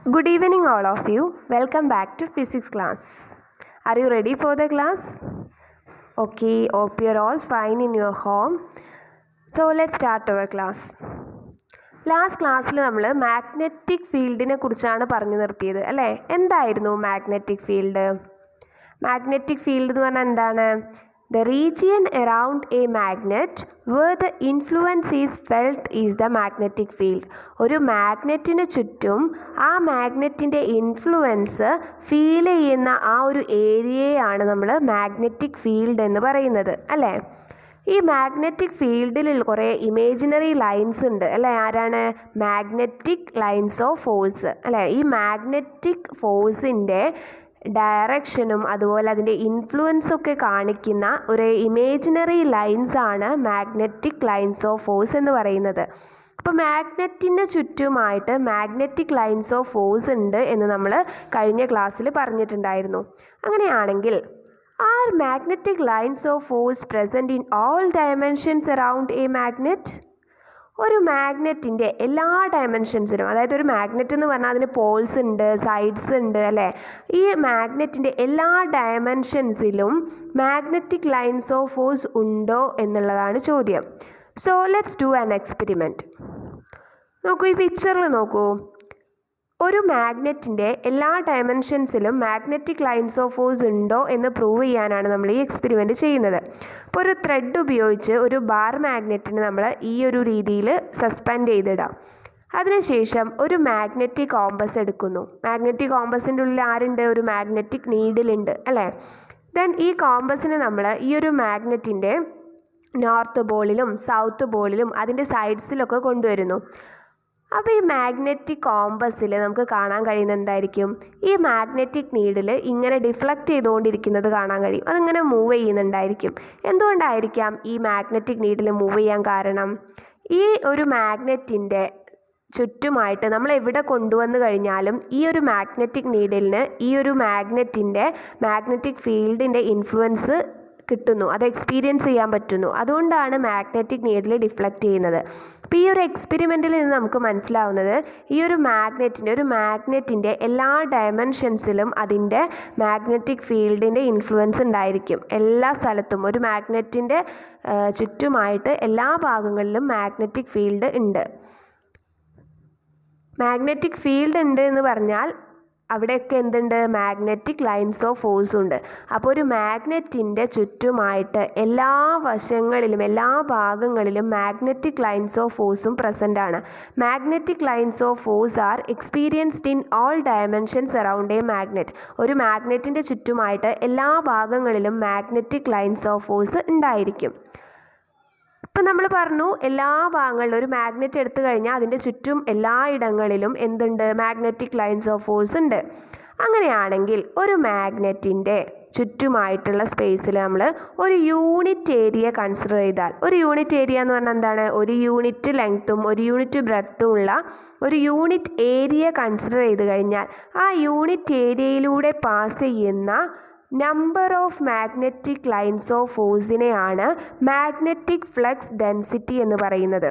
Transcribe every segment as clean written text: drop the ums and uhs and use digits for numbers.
Good evening all of you. Welcome back to physics class. Are you ready for the class? Okay, hope you're all fine in your home. So let's start our class. Last ക്ലാസ്സിൽ നമ്മൾ magnetic ഫീൽഡിനെ കുറിച്ചാണ് പറഞ്ഞു നിർത്തിയത് അല്ലേ? എന്തായിരുന്നു magnetic field? Magnetic field എന്ന് പറഞ്ഞാൽ എന്താണ്? The region around a magnet where the influence is felt is the magnetic field. ഒരു മാഗ്നറ്റിന് ചുറ്റും ആ മാഗ്നറ്റിൻ്റെ ഇൻഫ്ലുവൻസ് ഫീൽ ചെയ്യുന്ന ആ ഒരു ഏരിയയാണ് നമ്മൾ മാഗ്നറ്റിക് ഫീൽഡ് എന്ന് പറയുന്നത് അല്ലേ? ഈ മാഗ്നറ്റിക് ഫീൽഡിൽ കുറേ ഇമേജിനറി ലൈൻസ് ഉണ്ട് അല്ലേ? ആരാണ്? മാഗ്നറ്റിക് ലൈൻസ് ഓഫ് ഫോഴ്സ് അല്ലേ? ഈ മാഗ്നറ്റിക് ഫോഴ്സിൻ്റെ ഡയറക്ഷനും അതുപോലെ അതിൻ്റെ ഇൻഫ്ലുവൻസൊക്കെ കാണിക്കുന്ന ഒരു ഇമേജിനറി ലൈൻസാണ് മാഗ്നറ്റിക് ലൈൻസ് ഓഫ് ഫോഴ്സ് എന്ന് പറയുന്നത്. അപ്പോൾ മാഗ്നറ്റിന് ചുറ്റുമായിട്ട് മാഗ്നറ്റിക് ലൈൻസ് ഓഫ് ഫോഴ്സ് ഉണ്ട് എന്ന് നമ്മൾ കഴിഞ്ഞ ക്ലാസ്സിൽ പറഞ്ഞിട്ടുണ്ടായിരുന്നു. അങ്ങനെയാണെങ്കിൽ are magnetic lines of force present in all dimensions around a magnet? ഒരു മാഗ്നറ്റിൻ്റെ എല്ലാ ഡയമെൻഷൻസിലും, അതായത് ഒരു മാഗ്നറ്റ് എന്ന് പറഞ്ഞാൽ അതിന് പോൾസ് ഉണ്ട്, സൈഡ്സ് ഉണ്ട് അല്ലേ? ഈ മാഗ്നറ്റിൻ്റെ എല്ലാ ഡയമെൻഷൻസിലും മാഗ്നറ്റിക് ലൈൻസ് ഓഫ് ഫോഴ്സ് ഉണ്ടോ എന്നുള്ളതാണ് ചോദ്യം. So let's do an experiment. നോക്കൂ, ഈ പിക്ചറിൽ നോക്കൂ. ഒരു മാഗ്നറ്റിൻ്റെ എല്ലാ ഡയമെൻഷൻസിലും മാഗ്നറ്റിക് ലൈൻസ് ഓഫ് ഫോഴ്സ് ഉണ്ടോ എന്ന് പ്രൂവ് ചെയ്യാനാണ് നമ്മൾ ഈ എക്സ്പെരിമെൻറ്റ് ചെയ്യുന്നത്. അപ്പോൾ ഒരു ത്രെഡ് ഉപയോഗിച്ച് ഒരു ബാർ മാഗ്നറ്റിനെ നമ്മൾ ഈ ഒരു രീതിയിൽ സസ്പെൻഡ് ചെയ്തിടാം. അതിനുശേഷം ഒരു മാഗ്നറ്റിക് കോമ്പസ് എടുക്കുന്നു. മാഗ്നറ്റിക് കോമ്പസിൻ്റെ ഉള്ളിൽ ആരുണ്ട്? ഒരു മാഗ്നറ്റിക് നീഡിലുണ്ട് അല്ലേ? ദെൻ ഈ കോമ്പസിനെ നമ്മൾ ഈ ഒരു മാഗ്നറ്റിൻ്റെ നോർത്ത് പോളിലും സൗത്ത് പോളിലും അതിൻ്റെ സൈഡ്സിലൊക്കെ കൊണ്ടുവരുന്നു. അപ്പോൾ ഈ മാഗ്നറ്റിക് കോമ്പസിൽ നമുക്ക് കാണാൻ കഴിയുന്ന എന്തായിരിക്കും? ഈ മാഗ്നറ്റിക് നീഡിൽ ഇങ്ങനെ ഡിഫ്ലക്റ്റ് ചെയ്തുകൊണ്ടിരിക്കുന്നത് കാണാൻ കഴിയും. അതിങ്ങനെ മൂവ് ചെയ്യുന്നുണ്ടായിരിക്കും. എന്തുകൊണ്ടായിരിക്കാം ഈ മാഗ്നറ്റിക് നീഡിൽ മൂവ് ചെയ്യാൻ കാരണം? ഈ ഒരു മാഗ്നറ്റിൻ്റെ ചുറ്റുമായിട്ട് നമ്മൾ എവിടെ കൊണ്ടുവന്ന് കഴിഞ്ഞാലും ഈ ഒരു മാഗ്നറ്റിക് നീഡിലിന് ഈ ഒരു മാഗ്നറ്റിൻ്റെ മാഗ്നറ്റിക് ഫീൽഡിൻ്റെ ഇൻഫ്ലുവൻസ് കിട്ടുന്നു, അത് എക്സ്പീരിയൻസ് ചെയ്യാൻ പറ്റുന്നു. അതുകൊണ്ടാണ് മാഗ്നറ്റിക് നീഡിൽ ഡിഫ്ലക്റ്റ് ചെയ്യുന്നത്. അപ്പോൾ ഈ ഒരു എക്സ്പെരിമെൻറ്റിൽ നിന്ന് നമുക്ക് മനസ്സിലാവുന്നത് ഈ ഒരു മാഗ്നറ്റിൻ്റെ എല്ലാ ഡയമെൻഷൻസിലും അതിൻ്റെ മാഗ്നറ്റിക് ഫീൽഡിൻ്റെ ഇൻഫ്ലുവൻസ് ഉണ്ടായിരിക്കും. എല്ലാ സ്ഥലത്തും ഒരു മാഗ്നറ്റിൻ്റെ ചുറ്റുമായിട്ട് എല്ലാ ഭാഗങ്ങളിലും മാഗ്നറ്റിക് ഫീൽഡ് ഉണ്ട്. മാഗ്നറ്റിക് ഫീൽഡ് ഉണ്ട് എന്ന് പറഞ്ഞാൽ അവിടെയൊക്കെ എന്തുണ്ട്? മാഗ്നറ്റിക് ലൈൻസ് ഓഫ് ഫോഴ്സ് ഉണ്ട്. അപ്പോൾ ഒരു മാഗ്നറ്റിൻ്റെ ചുറ്റുമായിട്ട് എല്ലാ വശങ്ങളിലും എല്ലാ ഭാഗങ്ങളിലും മാഗ്നറ്റിക് ലൈൻസ് ഓഫ് ഫോഴ്സും പ്രസൻ്റ് ആണ്. Magnetic lines of force are experienced in all dimensions around a magnet. ഒരു മാഗ്നറ്റിൻ്റെ ചുറ്റുമായിട്ട് എല്ലാ ഭാഗങ്ങളിലും മാഗ്നറ്റിക് ലൈൻസ് ഓഫ് ഫോഴ്സ് ഉണ്ടായിരിക്കും. ഇപ്പം നമ്മൾ പറഞ്ഞു എല്ലാ ഭാഗങ്ങളിലും ഒരു മാഗ്നറ്റ് എടുത്തു കഴിഞ്ഞാൽ അതിൻ്റെ ചുറ്റും എല്ലായിടങ്ങളിലും എന്തുണ്ട്? മാഗ്നറ്റിക് ലൈൻസ് ഓഫ് ഫോഴ്സ് ഉണ്ട്. അങ്ങനെയാണെങ്കിൽ ഒരു മാഗ്നറ്റിൻ്റെ ചുറ്റുമായിട്ടുള്ള സ്പേസിൽ നമ്മൾ ഒരു യൂണിറ്റ് ഏരിയ കൺസിഡർ ചെയ്താൽ, ഒരു യൂണിറ്റ് ഏരിയ എന്ന് പറഞ്ഞാൽ എന്താണ്? ഒരു യൂണിറ്റ് ലെങ്ത്തും ഒരു യൂണിറ്റ് ബ്രെഡ്ത്തും ഉള്ള ഒരു യൂണിറ്റ് ഏരിയ കൺസിഡർ ചെയ്ത് കഴിഞ്ഞാൽ ആ യൂണിറ്റ് ഏരിയയിലൂടെ പാസ് ചെയ്യുന്ന number of magnetic lines of ഫോഴ്സിനെയാണ് മാഗ്നറ്റിക് ഫ്ലക്സ് ഡെൻസിറ്റി എന്ന് പറയുന്നത്.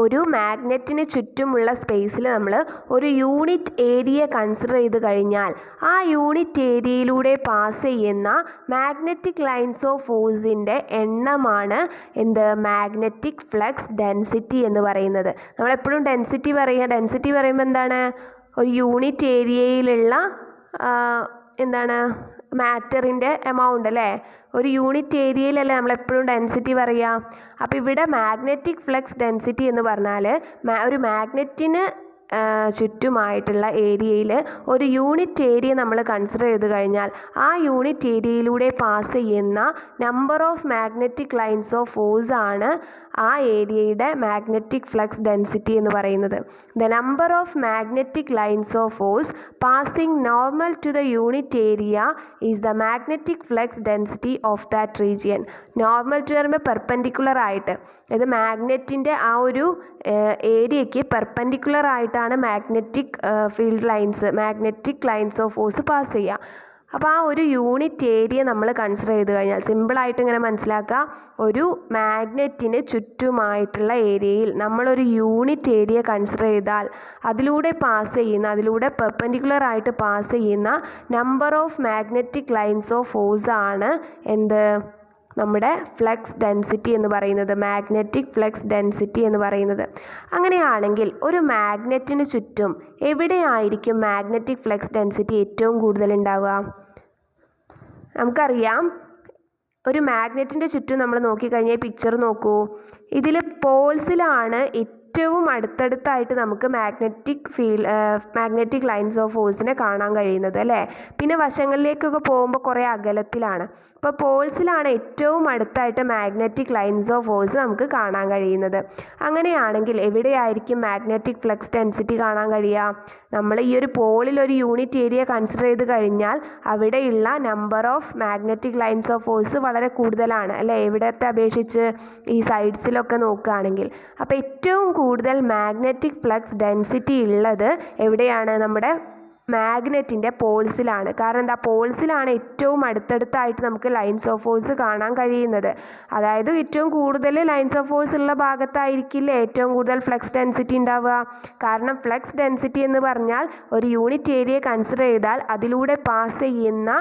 ഒരു മാഗ്നറ്റിന് ചുറ്റുമുള്ള സ്പേസിൽ നമ്മൾ ഒരു യൂണിറ്റ് ഏരിയ കൺസിഡർ ചെയ്ത് കഴിഞ്ഞാൽ ആ യൂണിറ്റ് ഏരിയയിലൂടെ പാസ് ചെയ്യുന്ന മാഗ്നറ്റിക് ലൈൻസ് ഓഫ് ഫോഴ്സിൻ്റെ എണ്ണമാണ് മാഗ്നറ്റിക് ഫ്ലക്സ് ഡെൻസിറ്റി എന്ന് പറയുന്നത്. നമ്മളെപ്പോഴും ഡെൻസിറ്റി പറയുമ്പോൾ എന്താണ്? ഒരു യൂണിറ്റ് ഏരിയയിലുള്ള മാറ്ററിൻ്റെ എമൗണ്ട് അല്ലേ? ഒരു യൂണിറ്റ് ഏരിയയിലല്ലേ നമ്മളെപ്പോഴും ഡെൻസിറ്റി പറയുക. അപ്പോൾ ഇവിടെ മാഗ്നറ്റിക് ഫ്ലക്സ് ഡെൻസിറ്റി എന്ന് പറഞ്ഞാൽ ഒരു മാഗ്നറ്റിന് ചുറ്റുമായിട്ടുള്ള ഏരിയയിൽ ഒരു യൂണിറ്റ് ഏരിയ നമ്മൾ കൺസിഡർ ചെയ്ത് കഴിഞ്ഞാൽ ആ യൂണിറ്റ് ഏരിയയിലൂടെ പാസ് ചെയ്യുന്ന number of magnetic lines of force ആണ് ആ ഏരിയയുടെ മാഗ്നറ്റിക് ഫ്ലക്സ് ഡെൻസിറ്റി എന്ന് പറയുന്നത്. The number of magnetic lines of force passing normal to the unit area is the magnetic flux density of that region. Normal to പറയുമ്പോൾ perpendicular ആയിട്ട്, ഇത് മാഗ്നറ്റിൻ്റെ ആ ഒരു ഏരിയയ്ക്ക് പെർപെൻഡിക്കുലർ ആയിട്ടാണ് magnetic field lines magnetic lines of force pass ചെയ്യുക. അപ്പോൾ ആ ഒരു യൂണിറ്റ് ഏരിയ നമ്മൾ കൺസിഡർ ചെയ്ത് കഴിഞ്ഞാൽ സിമ്പിളായിട്ട് ഇങ്ങനെ മനസ്സിലാക്കുക, ഒരു മാഗ്നറ്റിന് ചുറ്റുമായിട്ടുള്ള ഏരിയയിൽ നമ്മളൊരു യൂണിറ്റ് ഏരിയ കൺസിഡർ ചെയ്താൽ അതിലൂടെ പെർപെൻഡിക്കുലർ ആയിട്ട് പാസ് ചെയ്യുന്ന number of magnetic lines of force ആണ് എന്ത്, നമ്മുടെ ഫ്ലക്സ് ഡെൻസിറ്റി എന്ന് പറയുന്നത്, മാഗ്നറ്റിക് ഫ്ലക്സ് ഡെൻസിറ്റി എന്ന് പറയുന്നത്. അങ്ങനെയാണെങ്കിൽ ഒരു മാഗ്നറ്റിന് ചുറ്റും എവിടെയായിരിക്കും മാഗ്നറ്റിക് ഫ്ലക്സ് ഡെൻസിറ്റി ഏറ്റവും കൂടുതൽ ഉണ്ടാവുക? നമുക്കറിയാം, ഒരു മാഗ്നറ്റിൻ്റെ ചുറ്റും നമ്മൾ നോക്കിക്കഴിഞ്ഞാൽ പിക്ചർ നോക്കൂ, ഇതിൽ പോൾസിലാണ് ഏറ്റവും അടുത്തടുത്തായിട്ട് നമുക്ക് മാഗ്നറ്റിക് ലൈൻസ് ഓഫ് ഫോഴ്സിനെ കാണാൻ കഴിയുന്നത് അല്ലേ. പിന്നെ വശങ്ങളിലേക്കൊക്കെ പോകുമ്പോൾ കുറേ അകലത്തിലാണ്. അപ്പോൾ പോൾസിലാണ് ഏറ്റവും അടുത്തായിട്ട് മാഗ്നറ്റിക് ലൈൻസ് ഓഫ് ഫോഴ്സ് നമുക്ക് കാണാൻ കഴിയുന്നത്. അങ്ങനെയാണെങ്കിൽ എവിടെയായിരിക്കും മാഗ്നറ്റിക് ഫ്ലക്സ് ഡെൻസിറ്റി കാണാൻ കഴിയുക? നമ്മൾ ഈ ഒരു പോളിൽ ഒരു യൂണിറ്റ് ഏരിയ കൺസിഡർ ചെയ്ത് കഴിഞ്ഞാൽ അവിടെയുള്ള number of magnetic lines of force വളരെ കൂടുതലാണ് അല്ലേ, എവിടത്തെ അപേക്ഷിച്ച് ഈ സൈഡ്സിലൊക്കെ നോക്കുകയാണെങ്കിൽ. അപ്പോൾ ഏറ്റവും കൂടുതൽ മാഗ്നറ്റിക് ഫ്ലക്സ് ഡെൻസിറ്റി ഉള്ളത് എവിടെയാണ്? നമ്മുടെ മാഗ്നറ്റിൻ്റെ പോൾസിലാണ്. കാരണം എന്താ, പോൾസിലാണ് ഏറ്റവും അടുത്തടുത്തായിട്ട് നമുക്ക് ലൈൻസ് ഓഫ് ഫോഴ്സ് കാണാൻ കഴിയുന്നത്. അതായത് ഏറ്റവും കൂടുതൽ ലൈൻസ് ഓഫ് ഫോഴ്സ് ഉള്ള ഭാഗത്തായിരിക്കില്ലേ ഏറ്റവും കൂടുതൽ ഫ്ലക്സ് ഡെൻസിറ്റി ഉണ്ടാവുക. കാരണം ഫ്ലക്സ് ഡെൻസിറ്റി എന്ന് പറഞ്ഞാൽ ഒരു യൂണിറ്റ് ഏരിയ കൺസിഡർ ചെയ്താൽ അതിലൂടെ പാസ് ചെയ്യുന്ന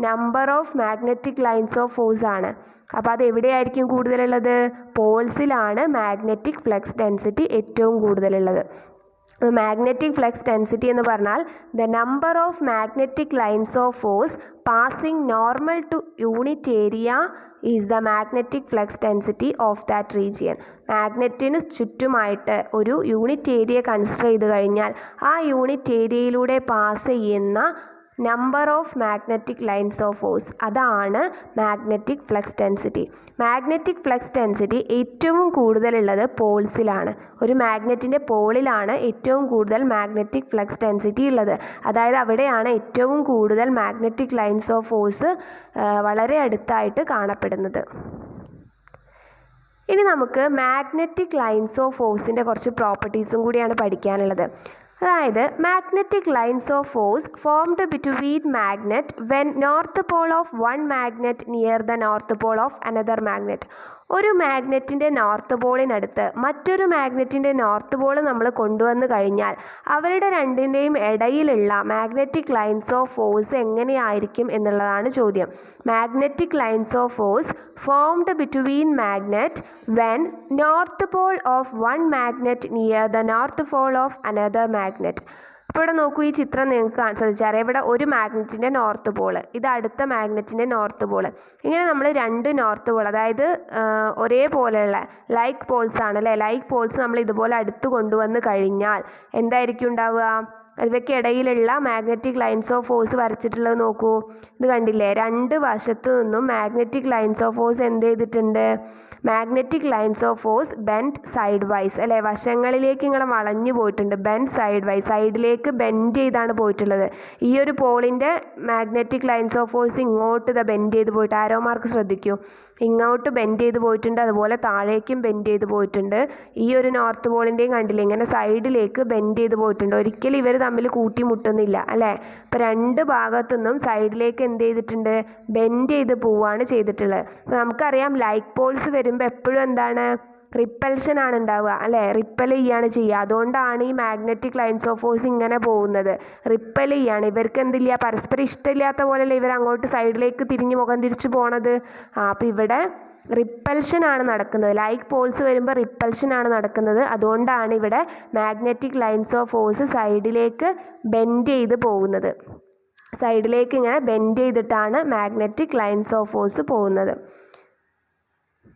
number of magnetic lines of force ആണ്. അപ്പോൾ അത് എവിടെയായിരിക്കും കൂടുതലുള്ളത്? പോൾസിലാണ് മാഗ്നറ്റിക് ഫ്ലക്സ് ഡെൻസിറ്റി ഏറ്റവും കൂടുതലുള്ളത്. മാഗ്നറ്റിക് ഫ്ലക്സ് ഡെൻസിറ്റി എന്ന് പറഞ്ഞാൽ the number of magnetic lines of force passing normal to unit area is the magnetic flux density of that region. മാഗ്നറ്റിന് ചുറ്റുമായിട്ട് ഒരു യൂണിറ്റ് ഏരിയ കൺസിഡർ ചെയ്ത് കഴിഞ്ഞാൽ ആ യൂണിറ്റ് ഏരിയയിലൂടെ പാസ് ചെയ്യുന്ന number of magnetic lines of force, അതാണ് magnetic flux density. Magnetic flux density ഏറ്റവും കൂടുതലുള്ളത് പോൾസിലാണ്. ഒരു മാഗ്നറ്റിൻ്റെ പോളിലാണ് ഏറ്റവും കൂടുതൽ മാഗ്നറ്റിക് ഫ്ലക്സ് ഡെൻസിറ്റി ഉള്ളത്. അതായത് അവിടെയാണ് ഏറ്റവും കൂടുതൽ മാഗ്നറ്റിക് ലൈൻസ് ഓഫ് ഫോഴ്സ് വളരെ അടുത്തായിട്ട് കാണപ്പെടുന്നത്. ഇനി നമുക്ക് മാഗ്നറ്റിക് ലൈൻസ് ഓഫ് ഫോഴ്സിൻ്റെ കുറച്ച് പ്രോപ്പർട്ടീസും കൂടിയാണ് പഠിക്കാനുള്ളത്. അതായത് magnetic lines of force formed between magnet when north pole of one magnet near the north pole of another magnet. ഒരു മാഗ്നറ്റിൻ്റെ നോർത്ത് പോളിനടുത്ത് മറ്റൊരു മാഗ്നറ്റിൻ്റെ നോർത്ത് പോൾ നമ്മൾ കൊണ്ടുവന്ന് കഴിഞ്ഞാൽ അവരുടെ രണ്ടിൻ്റെയും ഇടയിലുള്ള മാഗ്നറ്റിക് ലൈൻസ് ഓഫ് ഫോഴ്സ് എങ്ങനെയായിരിക്കും എന്നുള്ളതാണ് ചോദ്യം. Magnetic lines of force formed between magnet when north pole of one magnet near the north pole of another magnet. അപ്പോൾ ഇവിടെ നോക്കൂ, ഈ ചിത്രം നിങ്ങൾക്ക് ശ്രദ്ധിച്ചാൽ ഇവിടെ ഒരു മാഗ്നറ്റിൻ്റെ നോർത്ത് പോൾ, ഇത് അടുത്ത മാഗ്നറ്റിൻ്റെ നോർത്ത് പോൾ. ഇങ്ങനെ നമ്മൾ രണ്ട് നോർത്ത് പോൾ, അതായത് ഒരേപോലെയുള്ള ലൈക്ക് പോൾസ് ആണ് അല്ലേ, ലൈക്ക് പോൾസ് നമ്മൾ ഇതുപോലെ അടുത്ത് കൊണ്ടുവന്ന് കഴിഞ്ഞാൽ എന്തായിരിക്കും ഉണ്ടാവുക? ഇവയ്ക്കിടയിലുള്ള മാഗ്നറ്റിക് ലൈൻസ് ഓഫ് ഫോഴ്സ് വരച്ചിട്ടുള്ളത് നോക്കൂ, ഇത് കണ്ടില്ലേ? രണ്ട് വശത്തു നിന്നും മാഗ്നറ്റിക് ലൈൻസ് ഓഫ് ഫോഴ്സ് എന്ത് ചെയ്തിട്ടുണ്ട്? Magnetic lines of force bend side vice അല്ലേ, വശങ്ങളിലേക്ക് ഇങ്ങനെ വളഞ്ഞു പോയിട്ടുണ്ട്. ബെൻഡ് സൈഡ് വൈസ്, സൈഡിലേക്ക് ബെൻഡ് ചെയ്താണ് പോയിട്ടുള്ളത്. ഈ ഒരു പോളിൻ്റെ മാഗ്നറ്റിക് ലൈൻസ് ഓഫ് ഫോഴ്സ് ഇങ്ങോട്ട് ബെൻഡ് ചെയ്ത് പോയിട്ട്, ആരോ മാർക്ക് ശ്രദ്ധിക്കൂ, ഇങ്ങോട്ട് ബെൻഡ് ചെയ്ത് പോയിട്ടുണ്ട്, അതുപോലെ താഴേക്കും ബെൻഡ് ചെയ്ത് പോയിട്ടുണ്ട്. ഈ ഒരു നോർത്ത് പോളിൻ്റെയും കണ്ടില്ലേ, ഇങ്ങനെ സൈഡിലേക്ക് ബെൻഡ് ചെയ്ത് പോയിട്ടുണ്ട്. ഒരിക്കലും ഇവർ തമ്മിൽ കൂട്ടിമുട്ടുന്നില്ല അല്ലേ. അപ്പോൾ രണ്ട് ഭാഗത്തുനിന്നും സൈഡിലേക്ക് എന്ത് ചെയ്തിട്ടുണ്ട്? ബെൻഡ് ചെയ്ത് പോവുകയാണ് ചെയ്തിട്ടുള്ളത്. അപ്പോൾ നമുക്കറിയാം ലൈക്ക് പോൾസ് വരുമ്പോൾ എപ്പോഴും എന്താണ്? റിപ്പൽഷൻ ആണ് ഉണ്ടാവുക അല്ലേ, റിപ്പൽ ചെയ്യാണ് ചെയ്യുക. അതുകൊണ്ടാണ് ഈ മാഗ്നറ്റിക് ലൈൻസ് ഓഫ് ഫോഴ്സ് ഇങ്ങനെ പോകുന്നത്, റിപ്പൽ ചെയ്യാണ്. ഇവർക്ക് എന്തില്ല, പരസ്പരം ഇഷ്ടമില്ലാത്ത പോലെയല്ലേ ഇവർ അങ്ങോട്ട് സൈഡിലേക്ക് തിരിഞ്ഞ് മുഖം തിരിച്ച് പോണത്. അപ്പോൾ ഇവിടെ റിപ്പൽഷൻ ആണ് നടക്കുന്നത്. ലൈക്ക് പോൾസ് വരുമ്പോൾ റിപ്പൽഷൻ ആണ് നടക്കുന്നത്. അതുകൊണ്ടാണ് ഇവിടെ മാഗ്നറ്റിക് ലൈൻസ് ഓഫ് ഫോഴ്സ് സൈഡിലേക്ക് ബെൻഡ് ചെയ്ത് പോകുന്നത്. സൈഡിലേക്ക് ഇങ്ങനെ ബെൻഡ് ചെയ്തിട്ടാണ് മാഗ്നറ്റിക് ലൈൻസ് ഓഫ് ഫോഴ്സ് പോകുന്നത്.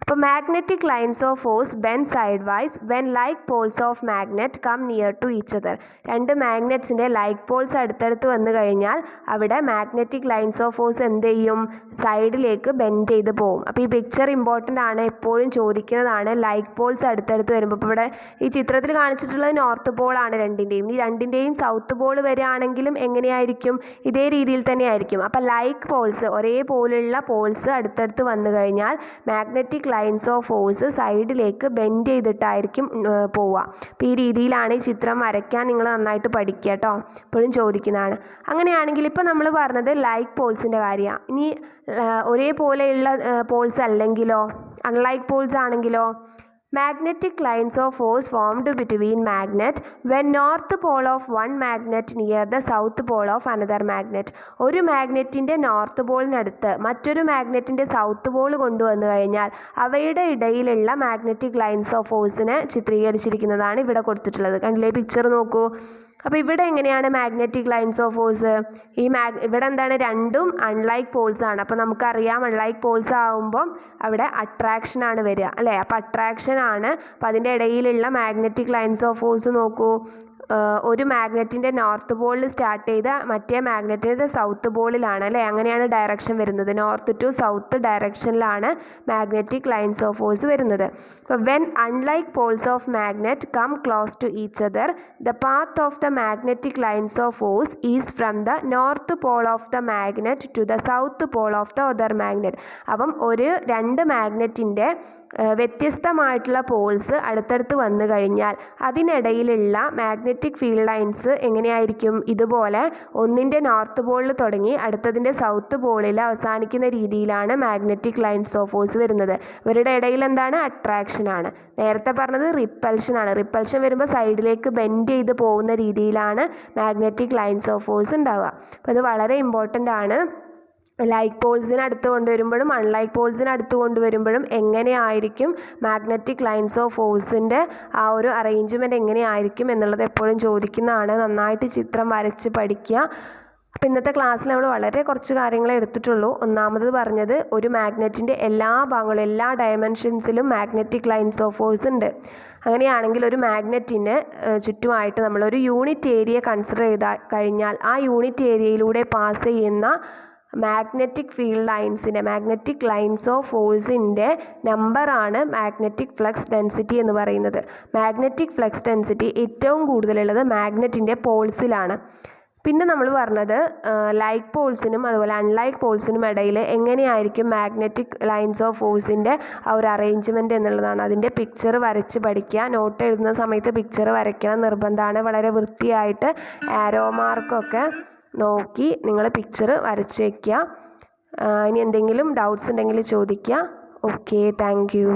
അപ്പോൾ magnetic lines of force bend sidewise when like poles of magnet come near to each other. രണ്ട് മാഗ്നറ്റ്സിൻ്റെ ലൈക്ക് പോൾസ് അടുത്തടുത്ത് വന്നു കഴിഞ്ഞാൽ അവിടെ മാഗ്നറ്റിക് ലൈൻസ് ഓഫ് ഫോഴ്സ് എന്ത് ചെയ്യും? സൈഡിലേക്ക് ബെൻഡ് ചെയ്ത് പോകും. അപ്പോൾ ഈ പിക്ചർ ഇമ്പോർട്ടൻ്റ് ആണ്, എപ്പോഴും ചോദിക്കുന്നതാണ്. ലൈക്ക് പോൾസ് അടുത്തടുത്ത് വരുമ്പോൾ, ഇപ്പോൾ ഇവിടെ ഈ ചിത്രത്തിൽ കാണിച്ചിട്ടുള്ളത് നോർത്ത് പോളാണ് രണ്ടിൻ്റെയും. ഈ രണ്ടിൻ്റെയും സൗത്ത് പോൾ വരികയാണെങ്കിലും എങ്ങനെയായിരിക്കും? ഇതേ രീതിയിൽ തന്നെ ആയിരിക്കും. അപ്പോൾ ലൈക്ക് പോൾസ്, ഒരേപോലുള്ള പോൾസ് അടുത്തടുത്ത് വന്നു കഴിഞ്ഞാൽ മാഗ്നറ്റിക് ലൈൻസ് ഓഫ് ഫോഴ്സ് സൈഡിലേക്ക് ബെൻഡ് ചെയ്തിട്ടായിരിക്കും പോവുക. അപ്പോൾ ഈ രീതിയിലാണ് ഈ ചിത്രം വരയ്ക്കാൻ നിങ്ങൾ നന്നായിട്ട് പഠിക്കുക കേട്ടോ, എപ്പോഴും ചോദിക്കുന്നതാണ്. അങ്ങനെയാണെങ്കിൽ ഇപ്പോൾ നമ്മൾ പറഞ്ഞത് ലൈക്ക് പോൾസിൻ്റെ കാര്യമാണ്. ഇനി ഒരേപോലെയുള്ള പോൾസ് അല്ലെങ്കിലോ, അൺലൈക്ക് പോൾസ് ആണെങ്കിലോ, magnetic lines of force formed between magnet when north pole of one magnet near the south pole of another magnet. ഒരു മാഗ്നറ്റിൻ്റെ നോർത്ത് പോളിനടുത്ത് മറ്റൊരു മാഗ്നറ്റിൻ്റെ സൗത്ത് പോൾ കൊണ്ടുവന്നു കഴിഞ്ഞാൽ അവയുടെ ഇടയിലുള്ള മാഗ്നറ്റിക് ലൈൻസ് ഓഫ് ഫോഴ്സിനെ ചിത്രീകരിച്ചിരിക്കുന്നതാണ് ഇവിടെ കൊടുത്തിട്ടുള്ളത്. കണ്ടില്ലേ, പിക്ചർ നോക്കൂ. അപ്പോൾ ഇവിടെ എങ്ങനെയാണ് മാഗ്നറ്റിക് ലൈൻസ് ഓഫ് ഫോഴ്സ്? ഇവിടെ എന്താണ്, രണ്ടും അൺലൈക്ക് പോൾസ് ആണ്. അപ്പോൾ നമുക്കറിയാം അൺലൈക്ക് പോൾസ് ആകുമ്പം അവിടെ അട്രാക്ഷൻ ആണ് വരിക അല്ലേ. അപ്പോൾ അട്രാക്ഷൻ ആണ്. അപ്പോൾ അതിൻ്റെ ഇടയിലുള്ള മാഗ്നറ്റിക് ലൈൻസ് ഓഫ് ഫോഴ്സ് നോക്കൂ. ഒരു മാഗ്നറ്റിൻ്റെ നോർത്ത് പോളിൽ സ്റ്റാർട്ട് ചെയ്ത മറ്റേ മാഗ്നറ്റിൻ്റെ സൗത്ത് പോളിലാണ് അല്ലേ. അങ്ങനെയാണ് ഡയറക്ഷൻ വരുന്നത്. നോർത്ത് ടു സൗത്ത് ഡയറക്ഷനിലാണ് മാഗ്നറ്റിക് ലൈൻസ് ഓഫ് ഫോഴ്സ് വരുന്നത്. അപ്പോൾ when unlike poles of magnet come close to each other the path of the magnetic lines of force is from the north pole of the magnet to the south pole of the other magnet. അപ്പം രണ്ട് മാഗ്നറ്റിൻ്റെ വ്യത്യസ്തമായിട്ടുള്ള Paul's അടുത്തടുത്ത് വന്നു കഴിഞ്ഞാൽ അതിനിടയിലുള്ള magnetic field lines എങ്ങനെയായിരിക്കും? ഇതുപോലെ ഒന്നിൻ്റെ north പോളിൽ തുടങ്ങി അടുത്തതിൻ്റെ സൗത്ത് പോളിൽ അവസാനിക്കുന്ന രീതിയിലാണ് മാഗ്നറ്റിക് ലൈൻസ് ഓഫ് ഫോഴ്സ് വരുന്നത്. ഇവരുടെ ഇടയിൽ എന്താണ്? അട്രാക്ഷനാണ്. നേരത്തെ പറഞ്ഞത് റിപ്പൽഷനാണ്. റിപ്പൽഷൻ വരുമ്പോൾ സൈഡിലേക്ക് ബെൻഡ് ചെയ്ത് പോകുന്ന രീതിയിലാണ് മാഗ്നറ്റിക് ലൈൻസ് ഓഫ് ഫോഴ്സ് ഉണ്ടാവുക. അപ്പോൾ അത് വളരെ ഇമ്പോർട്ടൻ്റ് ആണ്. ലൈക്ക് പോൾസിന് അടുത്ത് കൊണ്ടുവരുമ്പോഴും അൺലൈക്ക് പോൾസിന് അടുത്ത് കൊണ്ടുവരുമ്പോഴും എങ്ങനെയായിരിക്കും മാഗ്നറ്റിക് ലൈൻസ് ഓഫ് ഫോഴ്സിൻ്റെ ആ ഒരു അറേഞ്ച്മെൻറ്റ് എങ്ങനെയായിരിക്കും എന്നുള്ളത് എപ്പോഴും ചോദിക്കുന്നതാണ്. നന്നായിട്ട് ചിത്രം വരച്ച് പഠിക്കുക. അപ്പോൾ ഇന്നത്തെ ക്ലാസ്സിൽ നമ്മൾ വളരെ കുറച്ച് കാര്യങ്ങളെ എടുത്തിട്ടുള്ളൂ. ഒന്നാമത് പറഞ്ഞത് ഒരു മാഗ്നറ്റിൻ്റെ എല്ലാ ഭാഗങ്ങളും എല്ലാ ഡയമെൻഷൻസിലും മാഗ്നറ്റിക് ലൈൻസ് ഓഫ് ഫോഴ്സ് ഉണ്ട്. അങ്ങനെയാണെങ്കിൽ ഒരു മാഗ്നറ്റിന് ചുറ്റുമായിട്ട് നമ്മളൊരു യൂണിറ്റ് ഏരിയ കൺസിഡർ ചെയ്ത് കഴിഞ്ഞാൽ ആ യൂണിറ്റ് ഏരിയയിലൂടെ പാസ് ചെയ്യുന്ന മാഗ്നറ്റിക് ഫീൽഡ് ലൈൻസിൻ്റെ മാഗ്നറ്റിക് ലൈൻസ് ഓഫ് ഫോഴ്സിൻ്റെ നമ്പറാണ് മാഗ്നറ്റിക് ഫ്ലക്സ് ഡെൻസിറ്റി എന്ന് പറയുന്നത്. മാഗ്നറ്റിക് ഫ്ലക്സ് ഡെൻസിറ്റി ഏറ്റവും കൂടുതലുള്ളത് മാഗ്നറ്റിൻ്റെ പോൾസിലാണ്. പിന്നെ നമ്മൾ പറഞ്ഞത് ലൈക്ക് പോൾസിനും അതുപോലെ അൺലൈക്ക് പോൾസിനും ഇടയിൽ എങ്ങനെയായിരിക്കും മാഗ്നറ്റിക് ലൈൻസ് ഓഫ് ഫോഴ്സിൻ്റെ ആ ഒരു അറേഞ്ച്മെൻറ്റ് എന്നുള്ളതാണ്. അതിൻ്റെ പിക്ചർ വരച്ച് പഠിക്കുക. നോട്ട് എഴുതുന്ന സമയത്ത് പിക്ചർ വരയ്ക്കണം നിർബന്ധമാണ്. വളരെ വൃത്തിയായിട്ട് ആരോ മാർക്കൊക്കെ നോക്കി നിങ്ങൾ പിക്ചർ വരച്ച് വയ്ക്കുക. ഇനി എന്തെങ്കിലും ഡൗട്ട്സ് ഉണ്ടെങ്കിൽ ചോദിക്കുക. Okay, thank you.